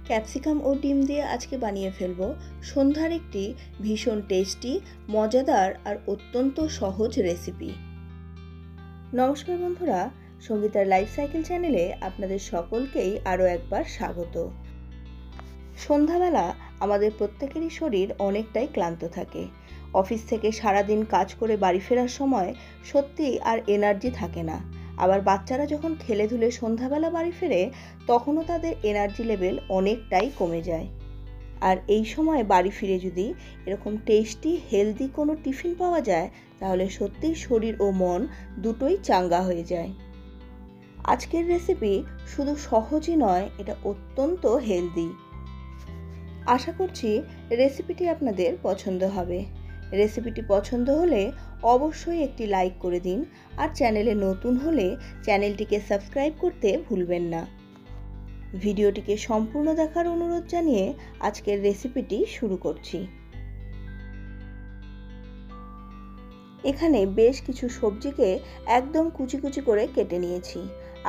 Capsicum ও ডিম দিয়ে আজকে বানিয়ে ফেলবো সন্ধ্যার একটি ভীষণ টেস্টি, মজাদার আর অত্যন্ত সহজ রেসিপি। নমস্কার বন্ধুরা, সঙ্গীতার লাইফ সাইকেল চ্যানেলে আপনাদের সকলকেই আরও একবার স্বাগত। সন্ধ্যাবেলা আমাদের প্রত্যেকেরই শরীর অনেকটাই ক্লান্ত থাকে। অফিস থেকে সারাদিন কাজ করে বাড়ি ফেরার সময় সত্যিই আর এনার্জি থাকে না। আবার বাচ্চারা যখন খেলে ধুলে সন্ধ্যাবেলা বাড়ি ফেরে তখনও তাদের এনার্জি লেভেল অনেকটাই কমে যায়। আর এই সময় বাড়ি ফিরে যদি এরকম টেস্টি হেলদি কোনো টিফিন পাওয়া যায় তাহলে সত্যিই শরীর ও মন দুটোই চাঙ্গা হয়ে যায়। আজকের রেসিপি শুধু সহজই নয়, এটা অত্যন্ত হেলদি। আশা করছি রেসিপিটি আপনাদের পছন্দ হবে। রেসিপিটি পছন্দ হলে অবশ্যই একটি লাইক করে দিন, আর চ্যানেলে নতুন হলে চ্যানেলটিকে সাবস্ক্রাইব করতে ভুলবেন না। ভিডিওটিকে সম্পূর্ণ দেখার অনুরোধ জানিয়ে আজকের রেসিপিটি শুরু করছি। এখানে বেশ কিছু সবজিকে একদম কুচি কুচি করে কেটে নিয়েছি।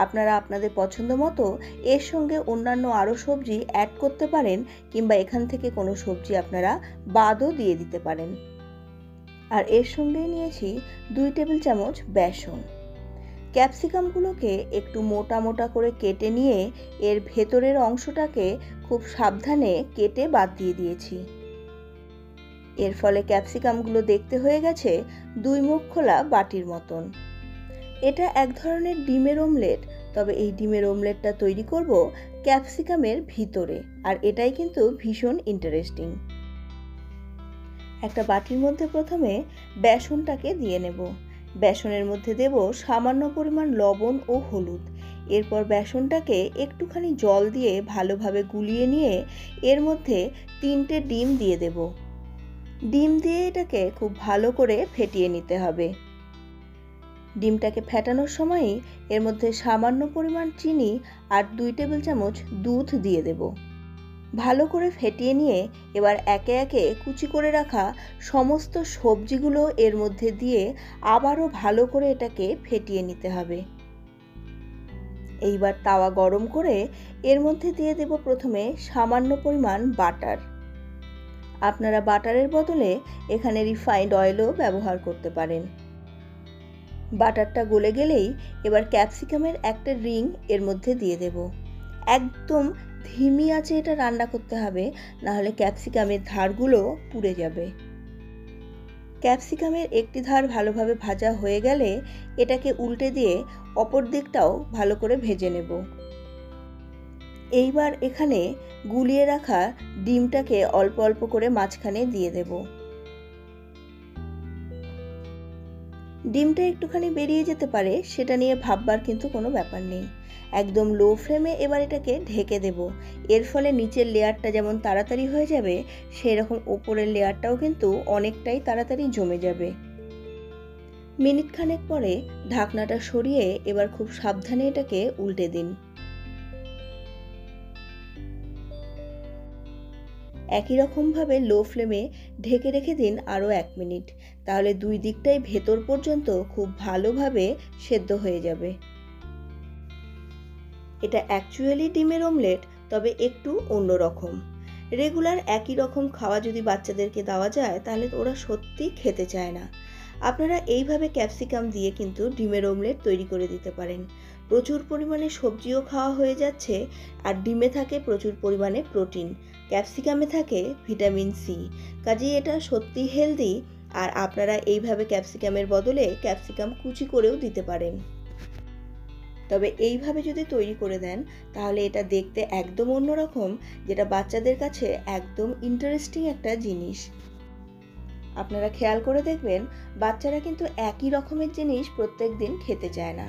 আপনারা আপনাদের পছন্দ মতো এর সঙ্গে অন্যান্য আরও সবজি অ্যাড করতে পারেন, কিংবা এখান থেকে কোনো সবজি আপনারা বাদও দিয়ে দিতে পারেন। আর এর সঙ্গে নিয়েছি 2 টেবিল চামচ বেসন। ক্যাপসিকামগুলোকে একটু মোটা মোটা করে কেটে নিয়ে এর ভেতরের অংশটাকে খুব সাবধানে কেটে বাদ দিয়ে দিয়েছি। এর ফলে ক্যাপসিকামগুলো দেখতে হয়ে গেছে 2 মুখ খোলা বাটির মতন। এটা এক ধরনের ডিমের অমলেট, তবে এই ডিমের অমলেটটা তৈরি করব ক্যাপসিকামের ভিতরে, আর এটাই কিন্তু ভীষণ ইন্টারেস্টিং। একটা বাটির মধ্যে প্রথমে বেসনটাকে দিয়ে নেব। বেসনের মধ্যে দেব সামান্য পরিমাণ লবণ ও হলুদ। এরপর বেসনটাকে একটুখানি জল দিয়ে ভালোভাবে গুলিয়ে নিয়ে এর মধ্যে 3টে ডিম দিয়ে দেব। ডিম দিয়ে এটাকে খুব ভালো করে ফেটিয়ে নিতে হবে। ডিমটাকে ফেটানোর সময়ই এর মধ্যে সামান্য পরিমাণ চিনি আর 2 টেবিল চামচ দুধ দিয়ে দেব। ভালো করে ফেটিয়ে নিয়ে এবার একে একে কুচি করে রাখা সমস্ত সবজিগুলো এর মধ্যে দিয়ে আবারও ভালো করে এটাকে ফেটিয়ে নিতে হবে। এইবার তাওয়া গরম করে এর মধ্যে দিয়ে দেব প্রথমে সামান্য পরিমাণ বাটার। আপনারা বাটারের বদলে এখানে রিফাইন্ড অয়েলও ব্যবহার করতে পারেন। বাটারটা গলে গেলেই এবার ক্যাপসিকামের একটা রিং এর মধ্যে দিয়ে দেব। একদম ধিমি আঁচে এটা রান্না করতে হবে, নাহলে ক্যাপসিকামের ধারগুলো পুড়ে যাবে। ক্যাপসিকামের একটি ধার ভালোভাবে ভাজা হয়ে গেলে এটাকে উল্টে দিয়ে অপর দিকটাও ভালো করে ভেজে নেব। এইবার এখানে গুলিয়ে রাখা ডিমটাকে অল্প অল্প করে মাঝখানে দিয়ে দেব। ডিমটা একটুখানি বেরিয়ে যেতে পারে, সেটা নিয়ে ভাববার কিন্তু কোনো ব্যাপার নেই। একদম লো ফ্লেমে এবার এটাকে ঢেকে দেব। এর ফলে নিচের লেয়ারটা যেমন তাড়াতাড়ি হয়ে যাবে, সেই রকম ওপরের লেয়ারটাও কিন্তু অনেকটাই তাড়াতাড়ি জমে যাবে। মিনিট খানেক পরে ঢাকনাটা সরিয়ে এবার খুব সাবধানে এটাকে উল্টে দিন। একই রকমভাবে লো ফ্লেমে ঢেকে রেখে দিন আরও 1 মিনিট, তাহলে 2 দিকটাই ভেতর পর্যন্ত খুব ভালোভাবে সেদ্ধ হয়ে যাবে। এটা অ্যাকচুয়ালি ডিমের অমলেট, তবে একটু অন্যরকম। রেগুলার একই রকম খাওয়া যদি বাচ্চাদেরকে দেওয়া যায় তাহলে ওরা সত্যি খেতে চায় না। আপনারা এইভাবে ক্যাপসিকাম দিয়ে কিন্তু ডিমের অমলেট তৈরি করে দিতে পারেন। প্রচুর পরিমাণে সবজিও খাওয়া হয়ে যাচ্ছে, আর ডিমে থাকে প্রচুর পরিমাণে প্রোটিন, ক্যাপসিকামে থাকে ভিটামিন সি। কাজেই এটা সত্যি হেলদি। আর আপনারা এইভাবে ক্যাপসিকামের বদলে ক্যাপসিকাম কুচি করেও দিতে পারেন। তবে এইভাবে যদি তৈরি করে দেন তাহলে এটা দেখতে একদম অন্যরকম, যেটা বাচ্চাদের কাছে একদম ইন্টারেস্টিং একটা জিনিস। আপনারা খেয়াল করে দেখবেন বাচ্চারা কিন্তু একই রকমের জিনিস প্রত্যেক দিন খেতে চায় না।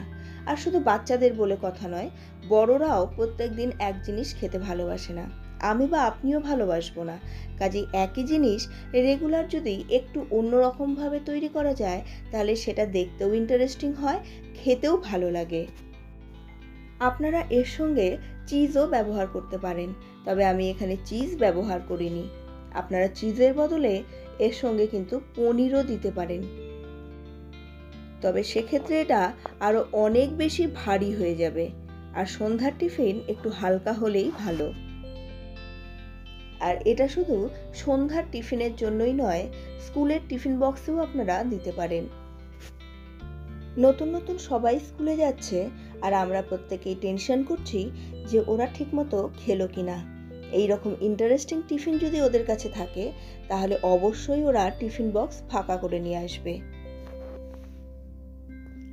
আর শুধু বাচ্চাদের বলে কথা নয়, বড়রাও প্রত্যেক দিন এক জিনিস খেতে ভালোবাসে না। আমি বা আপনিও ভালোবাসবো না। কাজেই একই জিনিস রেগুলার যদি একটু অন্যরকমভাবে তৈরি করা যায় তাহলে সেটা দেখতেও ইন্টারেস্টিং হয়, খেতেও ভালো লাগে। আপনারা এর সঙ্গে চিজও ব্যবহার করতে পারেন, তবে আমি এখানে চিজ ব্যবহার করিনি। আপনারা চিজের বদলে এর সঙ্গে কিন্তু পনিরও দিতে পারেন, তবে সেক্ষেত্রে এটা আরও অনেক বেশি ভারী হয়ে যাবে। আর সন্ধ্যার টিফিন একটু হালকা হলেই ভালো। আর এটা শুধু সন্ধ্যার টিফিনের জন্যই নয়, স্কুলের টিফিন বক্সেও আপনারা দিতে পারেন। নতুন নতুন সবাই স্কুলে যাচ্ছে আর আমরা প্রত্যেকেই টেনশন করছি যে ওরা ঠিকমতো খেলো কিনা। এই রকম ইন্টারেস্টিং টিফিন যদি ওদের কাছে থাকে তাহলে অবশ্যই ওরা টিফিন বক্স ফাঁকা করে নিয়ে আসবে।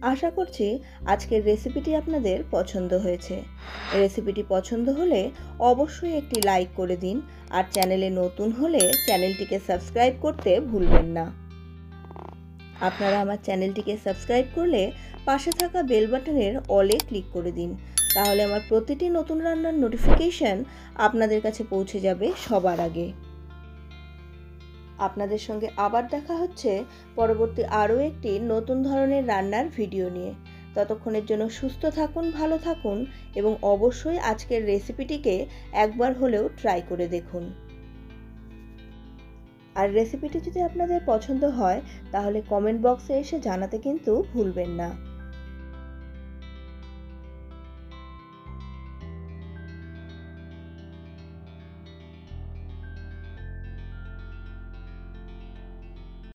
আশা করছি আজকের রেসিপিটি আপনাদের পছন্দ হয়েছে। রেসিপিটি পছন্দ হলে অবশ্যই একটি লাইক করে দিন, আর চ্যানেলে নতুন হলে চ্যানেলটিকে সাবস্ক্রাইব করতে ভুলবেন না। আপনারা আমার চ্যানেলটিকে সাবস্ক্রাইব করলে পাশে থাকা বেল বাটনের অলে ক্লিক করে দিন, তাহলে আমার প্রতিটি নতুন রান্নার নোটিফিকেশন আপনাদের কাছে পৌঁছে যাবে সবার আগে। আপনাদের সঙ্গে আবার দেখা হচ্ছে পরবর্তী আরও একটি নতুন ধরনের রান্নার ভিডিও নিয়ে। ততক্ষণের জন্য সুস্থ থাকুন, ভালো থাকুন এবং অবশ্যই আজকের রেসিপিটিকে একবার হলেও ট্রাই করে দেখুন। আর রেসিপিটি যদি আপনাদের পছন্দ হয় তাহলে কমেন্ট বক্সে এসে জানাতে কিন্তু ভুলবেন না।